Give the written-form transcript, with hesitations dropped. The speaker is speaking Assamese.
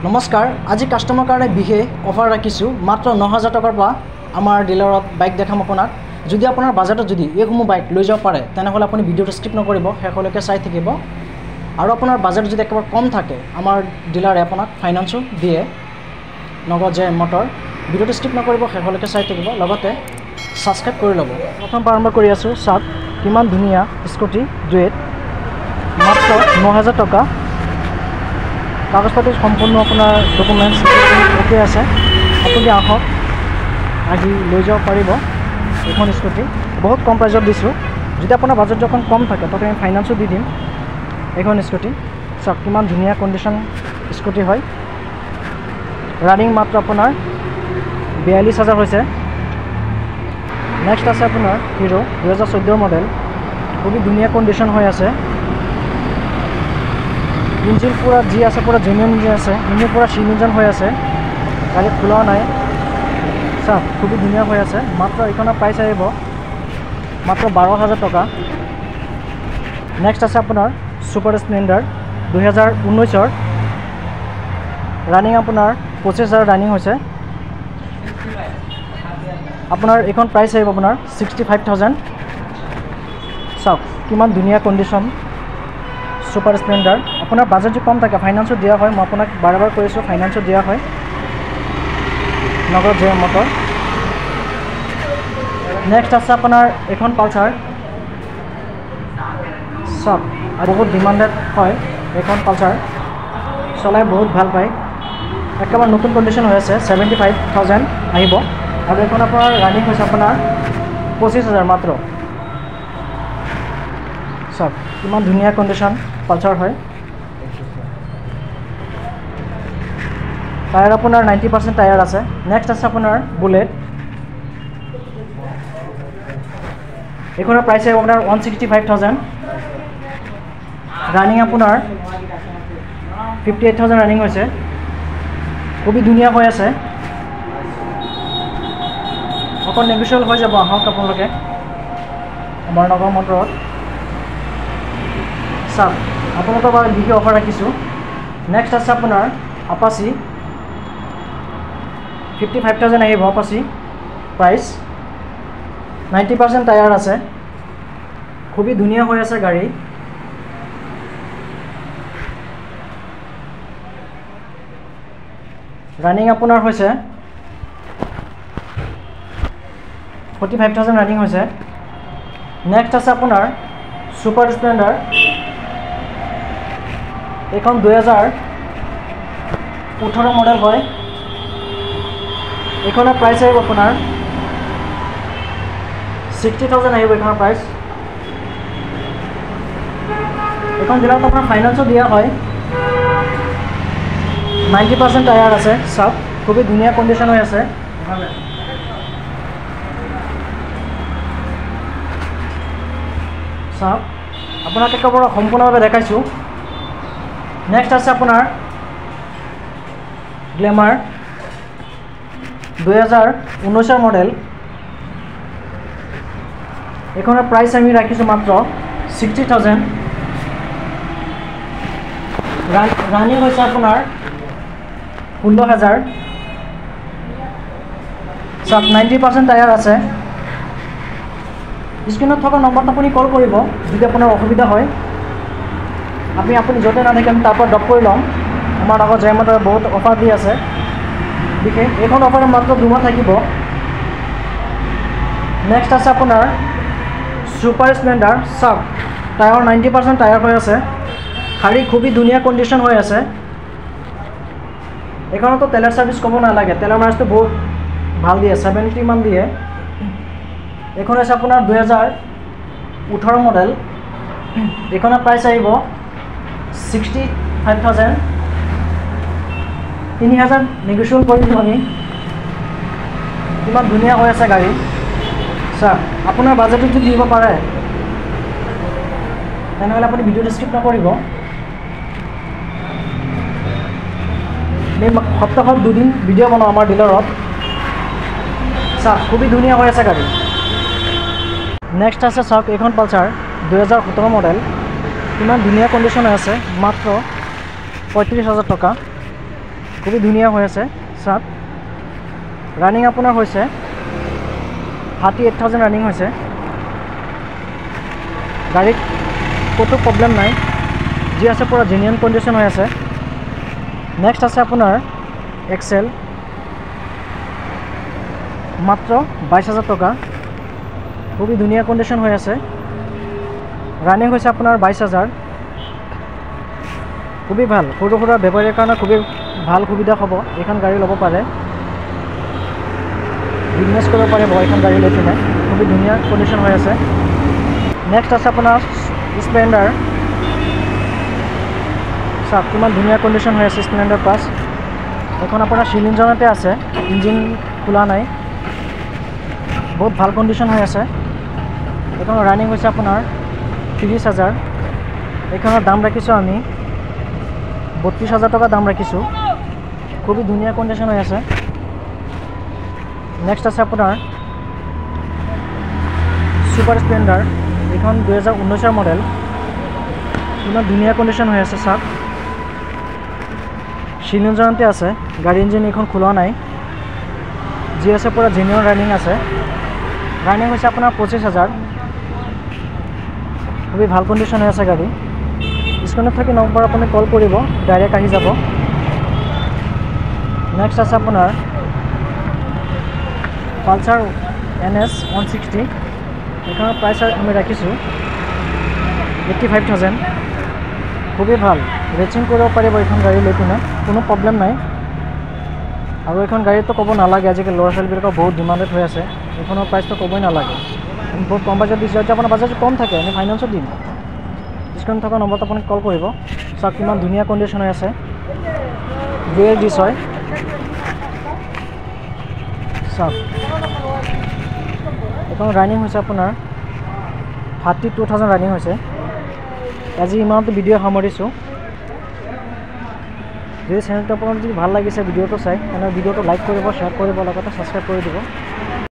নমস্কাৰ আজি কাস্টমাৰ কাৰণে বিশেষ অফাৰ ৰাখিছো মাত্ৰ 9000 টকাৰ পৰা আমাৰ ডিলাৰত বাইক দেখাম আপোনাক যদি আপোনাৰ বাজেটত যদি এইসমূহ বাইক লৈ যাব পাৰে তেনেহলে আপুনি ভিডিওটো স্কিপ নকৰিব শেষলৈকে চাই থাকিব আৰু আপোনাৰ বাজেট যদি একেবাৰে কম থাকে আমাৰ ডিলাৰে আপোনাক ফাইনান্সও দিয়ে নগদ জে মটৰ ভিডিওটো স্কিপ নকৰিব শেষলৈকে চাই থাকিব লগতে সাবস্ক্ৰাইব কৰি ল'ব প্ৰথম আৰম্ভ কৰি আছো সাত কিমান ধুনীয়া স্কুটি ডুৱেট মাত্ৰ 9000 টকা কাগজপাতি সম্পূৰ্ণ আপোনাৰ ডকুমেণ্টছ ওকে আছে আপুনি আহক আজি লৈ যাব পাৰিব এখন স্কুটি বহুত কম প্ৰাইজত দিছোঁ যদি আপোনাৰ বাজেট যখন কম থাকে তখন আমি ফাইনান্সও দি দিম এখন স্কুটি চাওক কিমান ধুনীয়া কণ্ডিশ্যন স্কুটি হয় ৰানিং মাত্ৰ আপোনাৰ 42000 হৈছে নেক্সট আছে আপোনাৰ হিৰো 2014 মডেল খুবই ধুনীয়া কণ্ডিশ্যন হৈ আছে ইঞ্জিন পুরা জি আছে পুরা জেনুইন ইঞ্জিন আছে ইঞ্জিন পুরা সিন ইঞ্জিন হৈ আছে গাড়ি খোলা নাই সব খুবই ধুনীয়া হৈ আছে মাত্ৰ এখনৰ প্ৰাইস আহিব মাত্ৰ 12000 টকা নেক্সট আছে আপোনাৰ সুপাৰ স্প্লেন্ডাৰ 2019 ৰ ৰানিং আপোনাৰ 25000 ৰানিং হৈছে আপোনাৰ এখন প্ৰাইস আহিব আপোনাৰ 65000 সব কিমান ধুনীয়া কণ্ডিশ্যন সুপাৰ স্প্লেন্ডাৰ আপোনাৰ বাজেট যদি কম থাকে ফাইনান্সও দিয়া হয় মই আপোনাক বাৰবাৰ কৈছো ফাইনান্সও দিয়া হয় নগদ জে মটৰ নেক্সট আছে আপোনাৰ এখন পালসাৰ সব বহুত ডিমান্ডেড হয় এখন পালসাৰ চলাই বহুত ভাল পায় একেবাৰে নতুন কণ্ডিশ্যন হৈ আছে 75000 আহিব আৰু এখন আপোনাৰ ৰানিং হৈছে আপোনাৰ 25000 মাত্ৰ সব কিমান ধুনীয়া কণ্ডিশ্যন পালসাৰ হয় টায়াৰ আপোনাৰ 90% টায়াৰ আছে নেক্সট আছে আপোনাৰ বুলেট এখনৰ প্ৰাইস আছে আপোনাৰ 165000 ৰানিং আপোনাৰ 58000 ৰানিং হৈছে খুবই ধুনীয়া হৈ আছে অকল নেগোচিয়েবল হৈ যাব আহক আপোনালোকে আমাৰ নগৰ মটৰত চাওক আপোনালোকৰ বাবে বিশেষ অফাৰ ৰাখিছোঁ নেক্সট আছে আপোনাৰ আপাচি 55000 আহিব আপাচি প্ৰাইস 90% টায়াৰ আছে খুবই ধুনীয়া হৈ আছে গাড়ী ৰানিং আপোনাৰ হৈছে 45000 ৰানিং হৈছে নেক্সট আছে আপোনাৰ সুপাৰ স্প্লেন্ডাৰ এখন 2018 মডেল হয় এখনৰ প্ৰাইস আহিব আপোনাৰ 60000 আহিব এখনৰ প্ৰাইস এখন জিলাত আপোনাৰ ফাইনান্সও দিয়া হয় 90% টায়াৰ আছে সব খুবই ধুনীয়া কণ্ডিশ্যন হৈ আছে সব আপোনাক একেবাৰে সম্পূৰ্ণভাৱে দেখাইছোঁ নেক্সট আছে আপোনাৰ গ্লেমাৰ 2019 মডেল এখনৰ প্ৰাইস আমি ৰাখিছোঁ মাত্ৰ 60000 ৰানিং হৈছে আপোনাৰ 16000 সব 90% টায়াৰ আছে স্ক্ৰিনত থকা নম্বৰটো আপুনি কল কৰিব যদি আপোনাৰ অসুবিধা হয় আপুনি য'তে নাথাকে আমি তাৰ পৰা ড্ৰপ কৰি ল'ম আমাৰ লগত জে মটৰে বহুত অফাৰ দি আছে বিশেষ এইখন অফাৰ মাত্ৰ 2 মাহ থাকিব নেক্সট আছে আপোনাৰ সুপাৰ স্প্লেন্ডাৰ সব টায়াৰ 90% টায়াৰ হৈ আছে গাড়ী খুবই ধুনীয়া কণ্ডিশ্যন হৈ আছে এখনতো তেলৰ সাৰ্ভিস ক'ব নালাগে তেলৰ মাইলেজটো বহুত ভাল দিয়ে 70 মান দিয়ে এখন আছে আপোনাৰ 2018 মডেল এখনৰ প্ৰাইস আহিব 65000 3000 নেগোচিয়েবল কৰি দিম আমি কিমান ধুনীয়া হৈ আছে গাড়ী স্যাৰ আপোনাৰ বাজেটত যদি দিব পাৰে তেনেহলে আপুনি ভিডিওটো স্কিপ নকৰিব আমি সপ্তাহত 2 দিন ভিডিও বনাও আমাৰ ডিলাৰত স্যাৰ খুবই ধুনীয়া হৈ আছে গাড়ী নেক্সট আছে চাওক এখন পালসাৰ 2017 মডেল কিমান ধুনীয়া কণ্ডিশ্যন আছে মাত্ৰ 35000 টকা খুবই ধুনীয়া হৈ আছে চাওক ৰানিং আপোনাৰ হৈছে 38,000 ৰানিং হৈছে গাড়ীত কোনো প্ৰব্লেম নাই যি আছে পুৰা জেনুইন কণ্ডিশ্যন হৈ আছে নেক্সট আছে আপোনাৰ এক্সেল মাত্ৰ 22,000 টকা খুবই ধুনীয়া কণ্ডিশ্যন হৈ আছে ৰানিং হৈছে আপোনাৰ 22,000 খুবই ভাল সৰু সৰু বেপাৰীৰ কাৰণে খুবই ভাল সুবিধা হ'ব এইখন গাড়ী ল'ব পাৰে বিজনেছ কৰিব পাৰিব এইখন গাড়ী লৈ কিনে খুবই ধুনীয়া কণ্ডিশ্যন হৈ আছে নেক্সট আছে আপোনাৰ স্প্লেণ্ডাৰ চাওক কিমান ধুনীয়া কণ্ডিশ্যন হৈ আছে স্প্লেণ্ডাৰ প্লাছ এখন আপোনাৰ চিল ইঞ্জিনতে আছে ইঞ্জিন খোলা নাই বহুত ভাল কণ্ডিশ্যন হৈ আছে এইখনৰ ৰানিং হৈছে আপোনাৰ 30,000 এইখনৰ দাম ৰাখিছোঁ আমি 32,000 টকা দাম ৰাখিছোঁ খুবই ধুনীয়া কণ্ডিশ্যন হৈ আছে নেক্সট আছে আপোনাৰ ছুপাৰ স্প্লেণ্ডাৰ এইখন 2019 মডেল ইমান ধুনীয়া কণ্ডিশ্যন হৈ আছে চাওক চিল ইঞ্জিনতে আছে গাড়ী ইঞ্জিন এইখন খোলা নাই যি আছে পুৰা জেনুইন ৰানিং আছে ৰানিং হৈছে আপোনাৰ 25,000 খুবই ভাল কণ্ডিশ্যন হৈ আছে গাড়ী স্ক্ৰিনত থাকি নম্বৰ আপুনি কল কৰিব ডাইৰেক্ট আহি যাব নেক্সট আছে আপোনাৰ পালচাৰ NS 160 এইখনৰ প্ৰাইচ আমি ৰাখিছোঁ 85,000 খুবই ভাল ৰেচিং কৰিব পাৰিব এইখন গাড়ী লৈ কিনে কোনো প্ৰব্লেম নাই আৰু এইখন গাড়ীতো ক'ব নালাগে আজিকালি ল'ৰা ছোৱালীবিলাকৰ বহুত ডিমাণ্ডেড হৈ আছে এইখনৰ প্ৰাইচটো ক'বই নালাগে আমি বহুত কম বাজেট দিছোঁ যদি আপোনাৰ বাজেট কম থাকে আমি ফাইনেন্সত দিম ডিছকাউণ্ট থকা নম্বৰত আপুনি কল কৰিব চাওক কিমান ধুনীয়া কণ্ডিশ্যন হৈ আছে ডুৱেল ডিছ হয় চাওক এইখন ৰানিং হৈছে আপোনাৰ 32,000 ৰানিং হৈছে আজি ইমানটো ভিডিঅ' সামৰিছোঁ যদি চেনেলটো আপোনাৰ যদি ভাল লাগিছে ভিডিঅ'টো চাই তেনেহ'লে ভিডিঅ'টো লাইক কৰিব শ্বেয়াৰ কৰিব লগতে ছাবস্ক্ৰাইব কৰি দিব